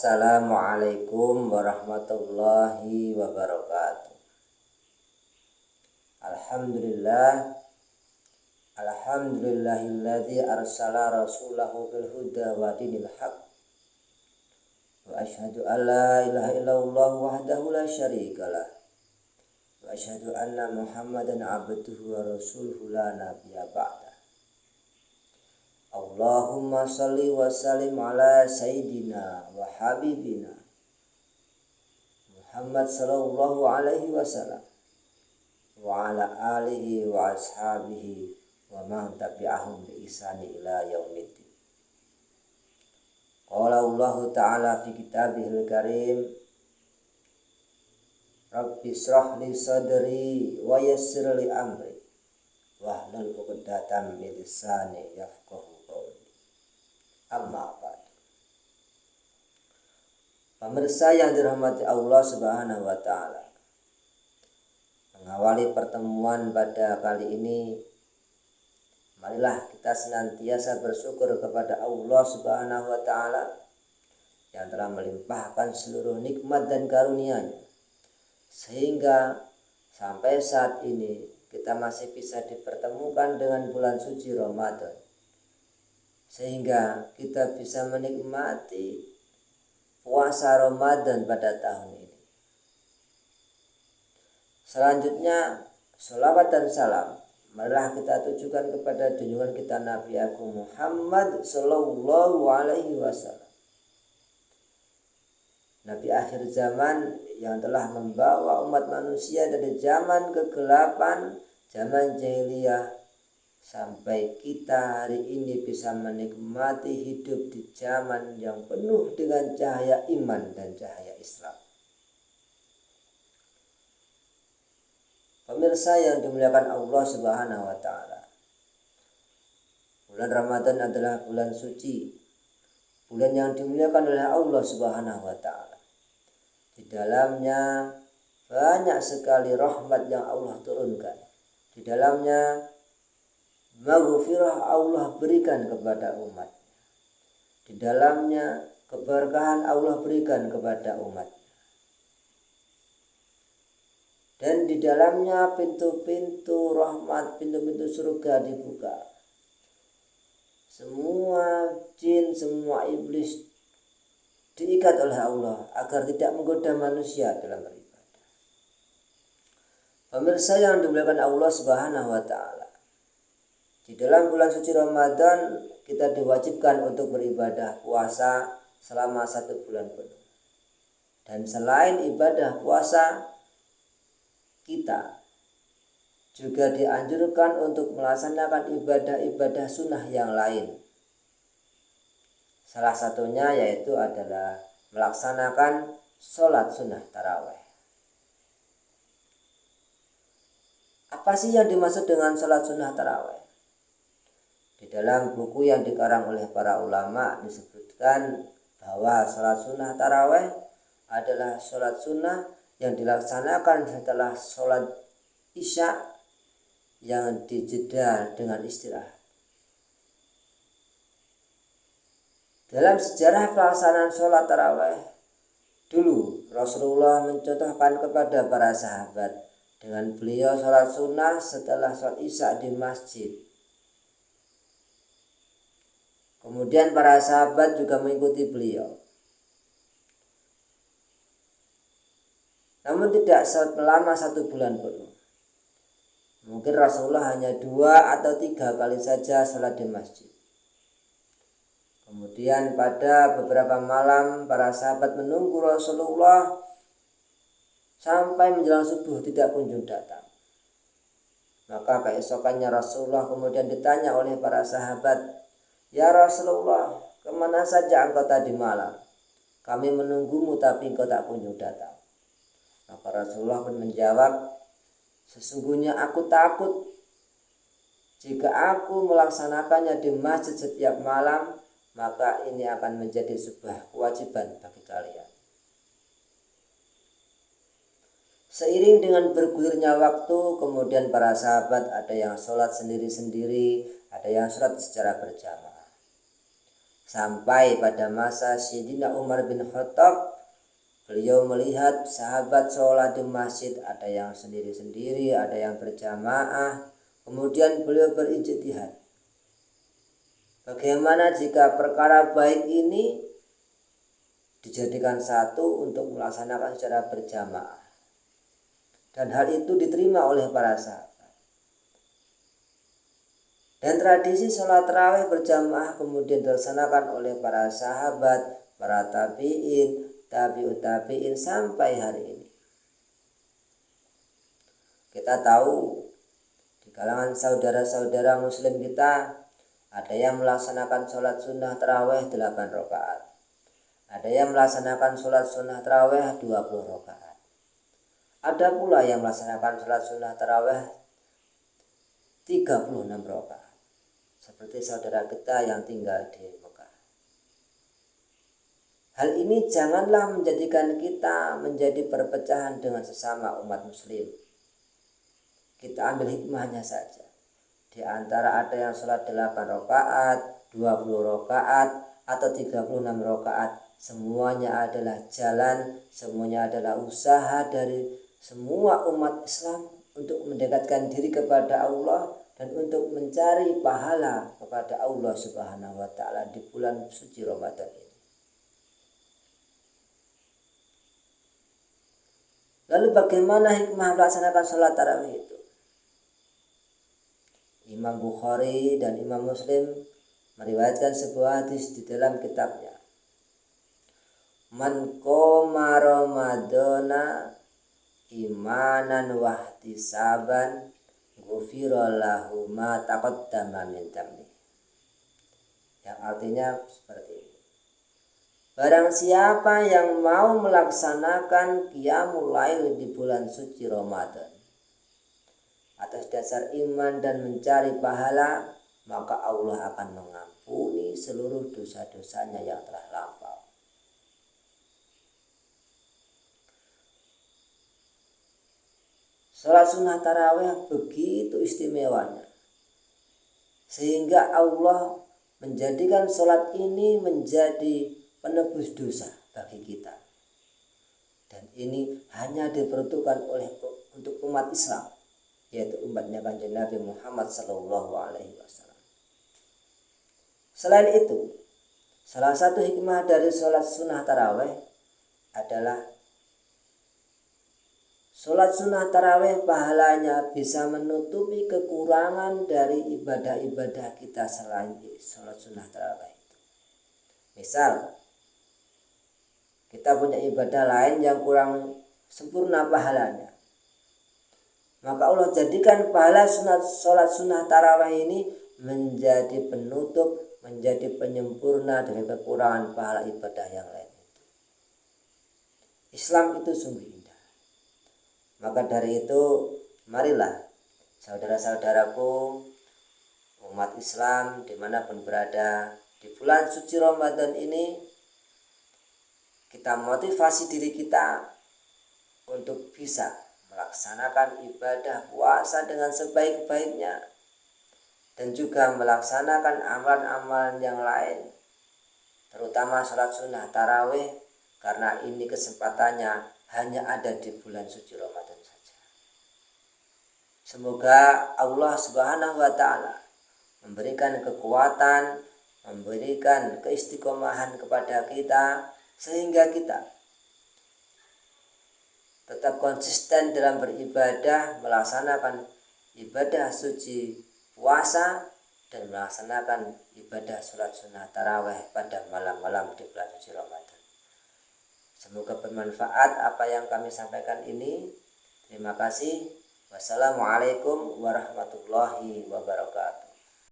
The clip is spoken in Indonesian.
Assalamualaikum warahmatullahi wabarakatuh. Alhamdulillahilladzi arsala rasulahu bil huda wa dinil haq. Wa asyhadu an la ilaha illallah wahdahu la syarikalah. Wa asyhadu anna Muhammadan abduhu wa rasuluhu la nabiyya ba'dah. Allahumma salli wa sallim ala sayyidina wa habibina Muhammad sallallahu alaihi wasallam wa ala alihi wa ashabihi wa man tabi'ahum bi ihsani ila yaumiddin. Qala Allah ta'ala fi kitabihil karim, Rabbi shrah li sadri wa yassir li amri wahlul 'uqdatam min lisani yafqahu qawli. Amma ba'd. Pemirsa yang dirahmati Allah Subhanahu wa taala, mengawali pertemuan pada kali ini, marilah kita senantiasa bersyukur kepada Allah Subhanahu wa taala yang telah melimpahkan seluruh nikmat dan karunia-Nya, sehingga sampai saat ini kita masih bisa dipertemukan dengan bulan suci Ramadan, sehingga kita bisa menikmati puasa Ramadan pada tahun ini. Selanjutnya, sholawat dan salam marilah kita tujukan kepada junjungan kita Nabi Agung Muhammad sallallahu alaihi wasallam, Nabi akhir zaman yang telah membawa umat manusia dari zaman kegelapan, zaman jahiliyah, sampai kita hari ini bisa menikmati hidup di zaman yang penuh dengan cahaya iman dan cahaya Islam. Pemirsa yang dimuliakan Allah Subhanahu wa taala, bulan Ramadan adalah bulan suci, bulan yang dimuliakan oleh Allah Subhanahu wa taala. Di dalamnya banyak sekali rahmat yang Allah turunkan. Di dalamnya maghfirah Allah berikan kepada umat. Di dalamnya keberkahan Allah berikan kepada umat. Dan di dalamnya pintu-pintu rahmat, pintu-pintu surga dibuka. Semua jin, semua iblis diikat oleh Allah agar tidak menggoda manusia dalam beribadah. Pemirsa yang dimuliakan Allah Subhanahu wa taala, di dalam bulan suci Ramadan kita diwajibkan untuk beribadah puasa selama 1 bulan penuh. Dan selain ibadah puasa, kita juga dianjurkan untuk melaksanakan ibadah-ibadah sunnah yang lain. Salah satunya yaitu adalah melaksanakan sholat sunnah tarawih. Apa sih yang dimaksud dengan sholat sunnah tarawih? Di dalam buku yang dikarang oleh para ulama disebutkan bahwa sholat sunnah tarawih adalah sholat sunnah yang dilaksanakan setelah sholat isya yang dijeda dengan istirahat. Dalam sejarah pelaksanaan sholat tarawih, dulu Rasulullah mencontohkan kepada para sahabat dengan beliau sholat sunnah setelah sholat isya di masjid. Kemudian para sahabat juga mengikuti beliau. Namun tidak selama 1 bulan penuh. Mungkin Rasulullah hanya 2 atau 3 kali saja sholat di masjid. Kemudian pada beberapa malam para sahabat menunggu Rasulullah sampai menjelang subuh tidak kunjung datang. Maka keesokannya Rasulullah kemudian ditanya oleh para sahabat, "Ya Rasulullah, kemana saja engkau tadi malam? Kami menunggumu tapi engkau tak kunjung datang." Maka Rasulullah pun menjawab, "Sesungguhnya aku takut jika aku melaksanakannya di masjid setiap malam, maka ini akan menjadi sebuah kewajiban bagi kalian." Seiring dengan bergulirnya waktu, kemudian para sahabat ada yang sholat sendiri-sendiri, ada yang sholat secara berjamaah. Sampai pada masa Sayyidina Umar bin Khattab, beliau melihat sahabat sholat di masjid, ada yang sendiri-sendiri, ada yang berjamaah. Kemudian beliau berijtihad, bagaimana jika perkara baik ini dijadikan satu untuk melaksanakan secara berjamaah. Dan hal itu diterima oleh para sahabat. Dan tradisi sholat tarawih berjamaah kemudian dilaksanakan oleh para sahabat, para tabi'in, tabi'ut tabi'in sampai hari ini. Kita tahu di kalangan saudara-saudara muslim kita ada yang melaksanakan sholat sunnah tarawih 8 rakaat. Ada yang melaksanakan sholat sunnah tarawih 20 rakaat. Ada pula yang melaksanakan sholat sunnah tarawih 36 rakaat. Seperti saudara kita yang tinggal di Mekah. Hal ini janganlah menjadikan kita menjadi perpecahan dengan sesama umat muslim. Kita ambil hikmahnya saja. Di antara ada yang sholat 8 rakaat, 20 rakaat, atau 36 rakaat, semuanya adalah jalan, semuanya adalah usaha dari semua umat Islam untuk mendekatkan diri kepada Allah dan untuk mencari pahala kepada Allah Subhanahu wa Ta'ala di bulan suci Ramadan ini. Lalu bagaimana hikmah melaksanakan sholat tarawih itu? Imam Bukhari dan Imam Muslim meriwayatkan sebuah hadis di dalam kitabnya. Man qoma Ramadana imanan wahtisaban ghufira lahu ma taqaddama min dhanbi. Yang artinya seperti ini. Barang siapa yang mau melaksanakan qiyamul lail di bulan suci Ramadan atas dasar iman dan mencari pahala, maka Allah akan mengampuni seluruh dosa-dosanya yang telah lampau. Sholat sunnah tarawih begitu istimewanya, sehingga Allah menjadikan sholat ini menjadi penebus dosa bagi kita. Dan ini hanya diperuntukkan untuk umat Islam, yaitu umatnya Kanjeng Nabi Muhammad SAW. Selain itu, salah satu hikmah dari sholat sunnah tarawih adalah sholat sunnah tarawih pahalanya bisa menutupi kekurangan dari ibadah-ibadah kita selain sholat sunnah tarawih itu. Misal, kita punya ibadah lain yang kurang sempurna pahalanya, maka Allah jadikan pahala sholat sunnah tarawih ini menjadi penutup, menjadi penyempurna dari kekurangan pahala ibadah yang lain itu. Islam itu sungguh indah. Maka dari itu, marilah saudara-saudaraku umat Islam dimanapun berada, di bulan suci Ramadan ini kita motivasi diri kita untuk bisa melaksanakan ibadah puasa dengan sebaik-baiknya dan juga melaksanakan amalan-amalan yang lain, terutama sholat sunnah tarawih, karena ini kesempatannya hanya ada di bulan suci Ramadan saja. Semoga Allah Subhanahu wa Ta'ala memberikan kekuatan, memberikan keistiqomahan kepada kita, sehingga kita tetap konsisten dalam beribadah, melaksanakan ibadah suci puasa dan melaksanakan ibadah sholat sunnah tarawih pada malam-malam di bulan suci Ramadan. Semoga bermanfaat apa yang kami sampaikan ini. Terima kasih. Wassalamualaikum warahmatullahi wabarakatuh.